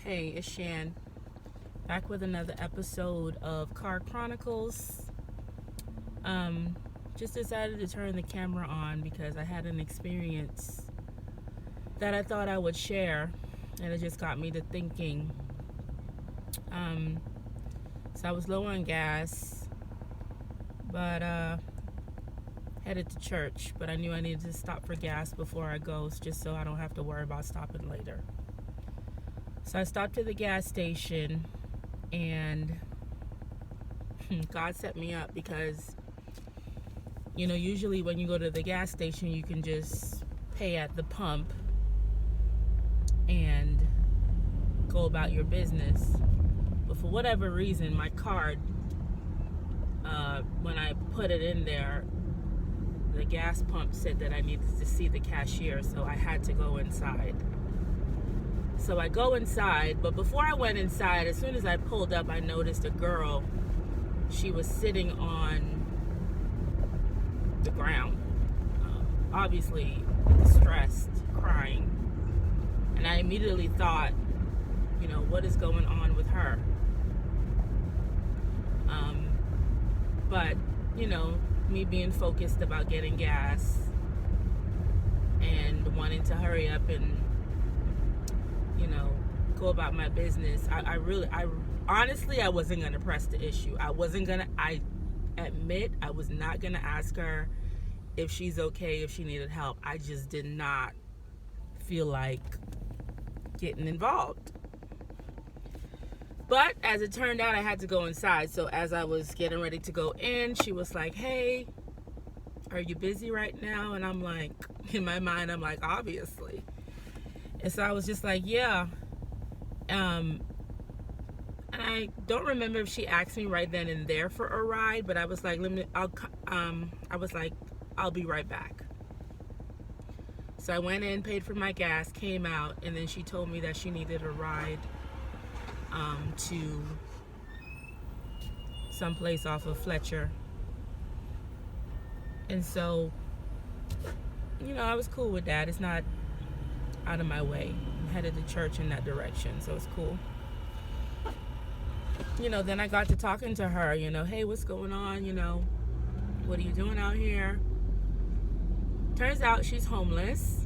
Hey, it's Shan, back with another episode of Car Chronicles. Just decided to turn the camera on because I had an experience that I thought I would share, and it just got me to thinking. So I was low on gas, but headed to church, but I knew I needed to stop for gas before I go, just so I don't have to worry about stopping later. So I stopped at the gas station, and God set me up because, usually when you go to the gas station, you can just pay at the pump and go about your business. But for whatever reason, my card, when I put it in there, the gas pump said that I needed to see the cashier, so I had to go inside. So I go inside, but before I went inside, as soon as I pulled up, I noticed a girl. She was sitting on the ground, obviously distressed, crying. And I immediately thought, what is going on with her? But, me being focused about getting gas and wanting to hurry up and go about my business. I honestly, I wasn't going to press the issue. I admit I was not going to ask her if she's okay, if she needed help. I just did not feel like getting involved. But as it turned out, I had to go inside. So as I was getting ready to go in, she was like, "Hey, are you busy right now?" And I'm like, in my mind, I'm like, obviously. And so I was just like, yeah. And I don't remember if she asked me right then and there for a ride, but I was like, I'll be right back. So I went in, paid for my gas, came out, and then she told me that she needed a ride to someplace off of Fletcher. And so, I was cool with that. It's not out of my way. I'm headed to church in that direction, so it's cool. Then I got to talking to her, hey, what's going on? What are you doing out here? Turns out she's homeless.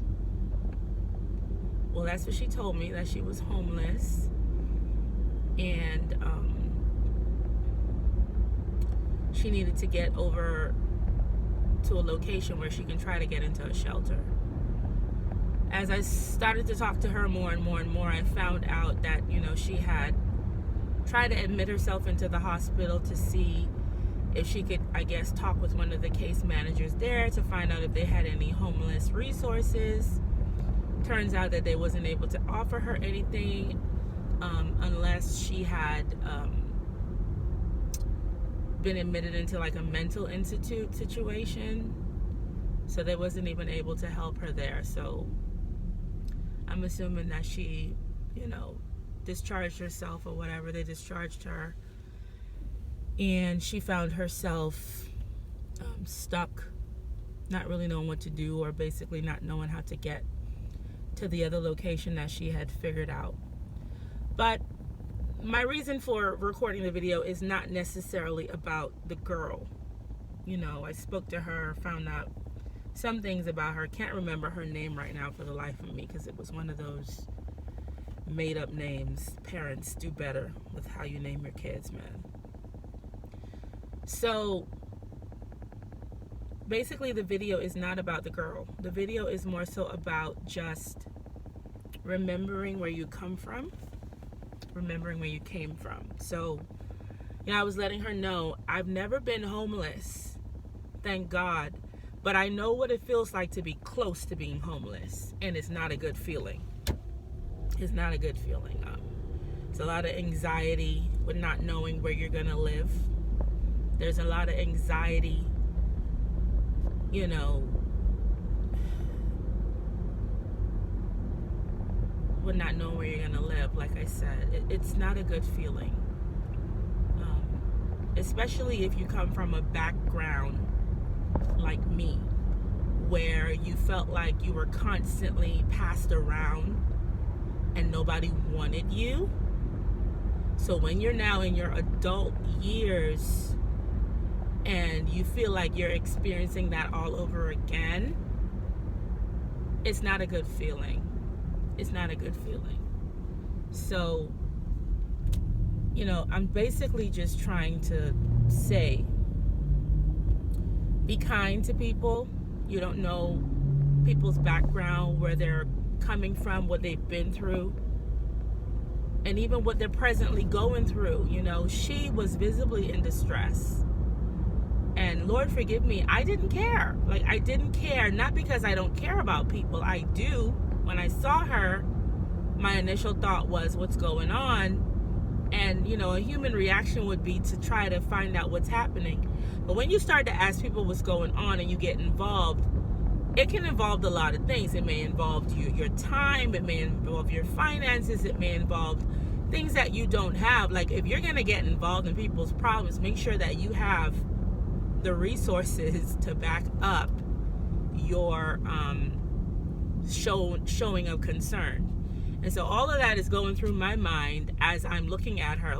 Well, that's what she told me, that she was homeless. And she needed to get over to a location where she can try to get into a shelter. As I started to talk to her more and more and more, I found out that, she had tried to admit herself into the hospital to see if she could, talk with one of the case managers there to find out if they had any homeless resources. Turns out that they wasn't able to offer her anything unless she had been admitted into like a mental institute situation. So they wasn't even able to help her there. So I'm assuming that she, discharged herself or whatever. They discharged her. And she found herself stuck, not really knowing what to do, or basically not knowing how to get to the other location that she had figured out. But my reason for recording the video is not necessarily about the girl. I spoke to her, found out some things about her. Can't remember her name right now for the life of me because it was one of those made up names. Parents, do better with how you name your kids, man. So basically the video is not about the girl. The video is more so about just remembering where you come from, remembering where you came from. So, I was letting her know I've never been homeless, thank God, but I know what it feels like to be close to being homeless, and it's not a good feeling. It's not a good feeling. It's a lot of anxiety with not knowing where you're gonna live. There's a lot of anxiety, with not knowing where you're gonna live. Like I said, it's not a good feeling, especially if you come from a background like me, where you felt like you were constantly passed around and nobody wanted you. So when you're now in your adult years and you feel like you're experiencing that all over again, it's not a good feeling. It's not a good feeling. So, I'm basically just trying to say, be kind to people. You don't know people's background, where they're coming from, what they've been through, and even what they're presently going through. She was visibly in distress. And Lord forgive me, I didn't care. I didn't care, not because I don't care about people. I do. When I saw her, my initial thought was, what's going on? And, a human reaction would be to try to find out what's happening. But when you start to ask people what's going on and you get involved, it can involve a lot of things. It may involve your time. It may involve your finances. It may involve things that you don't have. If you're going to get involved in people's problems, make sure that you have the resources to back up your showing of concern. And so all of that is going through my mind as I'm looking at her.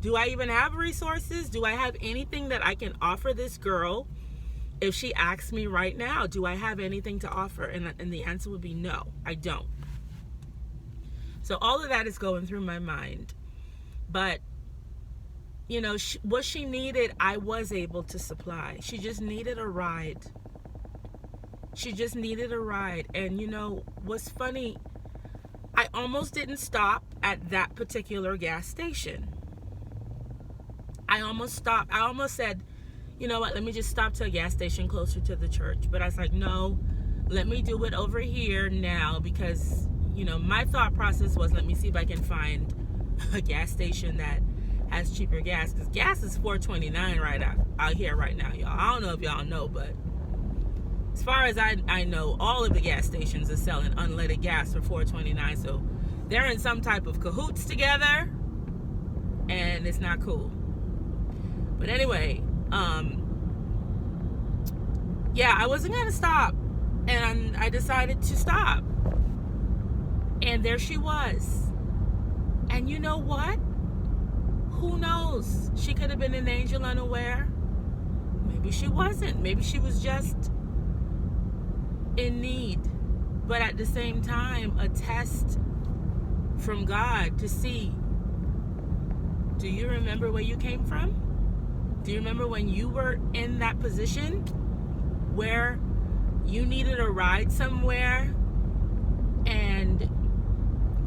Do I even have resources? Do I have anything that I can offer this girl? If she asks me right now, do I have anything to offer? And the answer would be no, I don't. So all of that is going through my mind. But, what she needed, I was able to supply. She just needed a ride. And what's funny, I almost didn't stop at that particular gas station. I almost stopped. I almost said, you know what, let me just stop to a gas station closer to the church. But I was like, no, let me do it over here now, because, my thought process was, let me see if I can find a gas station that has cheaper gas, because gas is $4.29 right out here right now, y'all. I don't know if y'all know, but as far as I know, all of the gas stations are selling unleaded gas for $4.29. So they're in some type of cahoots together, and it's not cool. But anyway, I wasn't going to stop, and I decided to stop. And there she was. And you know what? Who knows? She could have been an angel unaware. Maybe she wasn't. Maybe she was just in need. But at the same time, a test from God to see, do you remember where you came from? Do you remember when you were in that position where you needed a ride somewhere and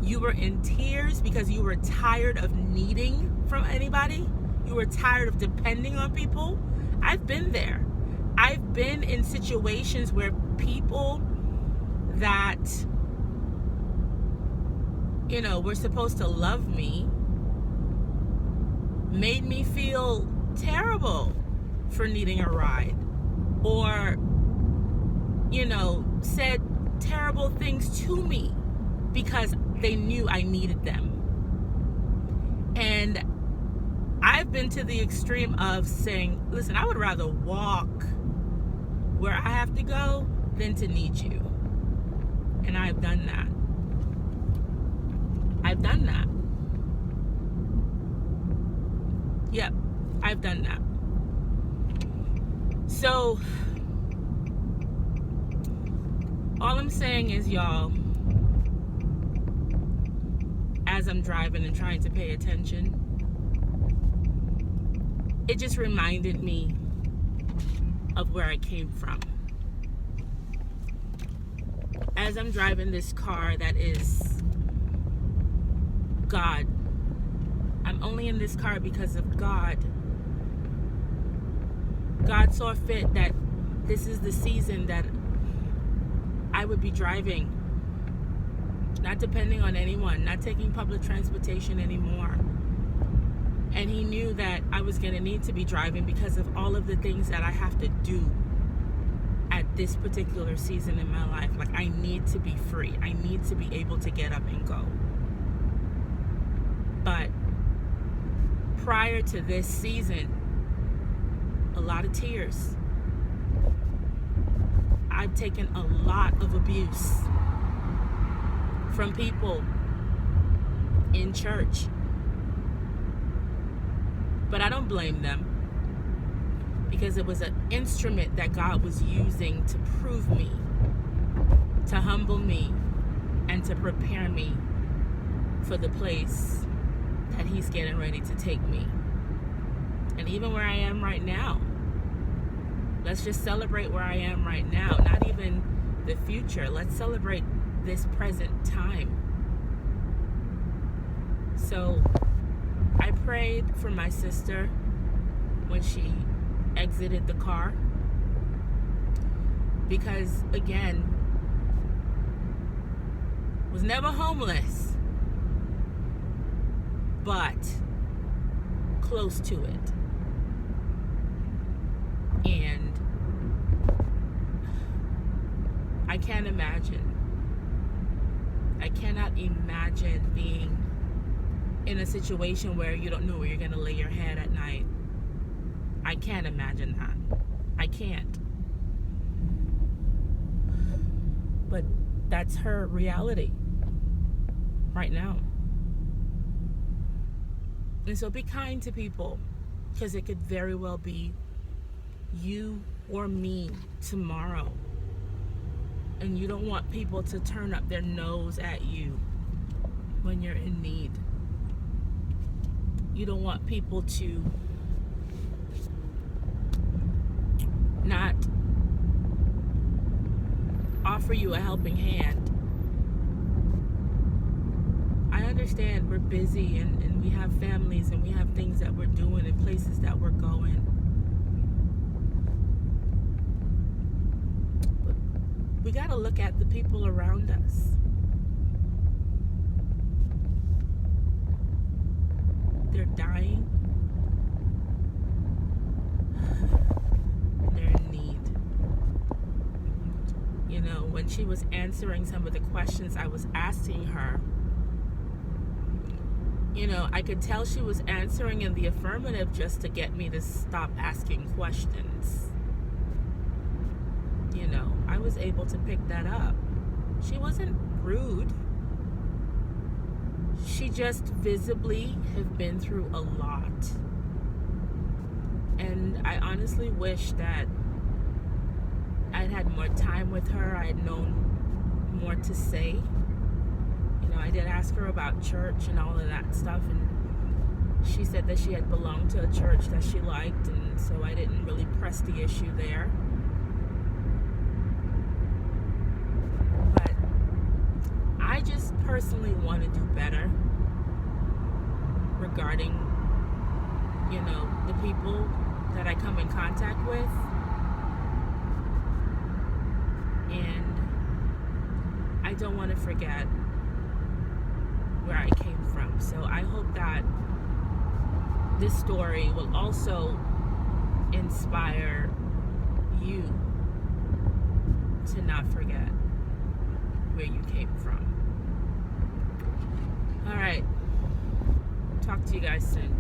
you were in tears because you were tired of needing from anybody? You were tired of depending on people? I've been there. I've been in situations where people that, were supposed to love me made me feel terrible for needing a ride, or said terrible things to me because they knew I needed them. And I've been to the extreme of saying, listen, I would rather walk where I have to go than to need you. And I've done that. Yep, I've done that. So, all I'm saying is, y'all, as I'm driving and trying to pay attention, it just reminded me of where I came from. As I'm driving this car that is God, I'm only in this car because of God. God saw fit that this is the season that I would be driving, not depending on anyone, not taking public transportation anymore. And he knew that I was going to need to be driving because of all of the things that I have to do at this particular season in my life. Like, I need to be free. I need to be able to get up and go. But prior to this season, a lot of tears. I've taken a lot of abuse from people in church. But I don't blame them, because it was an instrument that God was using to prove me, to humble me, and to prepare me for the place that He's getting ready to take me. And even where I am right now, let's just celebrate where I am right now, not even the future. Let's celebrate this present time. So I prayed for my sister when she exited the car, because again, was never homeless, but close to it. And I cannot imagine being in a situation where you don't know where you're going to lay your head at night. I can't imagine that. I can't. But that's her reality right now. And so be kind to people, because it could very well be you or me tomorrow. And you don't want people to turn up their nose at you when you're in need. You don't want people to not offer you a helping hand. I understand we're busy and we have families and we have things that we're doing and places that we're going. But we got to look at the people around us. They're dying. They're in need. You know, when she was answering some of the questions I was asking her, you know, I could tell she was answering in the affirmative just to get me to stop asking questions. You know, I was able to pick that up. She wasn't rude. She just visibly have been through a lot. And I honestly wish that I'd had more time with her. I had known more to say. You know, I did ask her about church and all of that stuff, and she said that she had belonged to a church that she liked, and so I didn't really press the issue there. But I just personally want to do better regarding, you know, the people that I come in contact with. And I don't want to forget where I came from. So I hope that this story will also inspire you to not forget where you came from. All right. Talk to you guys soon.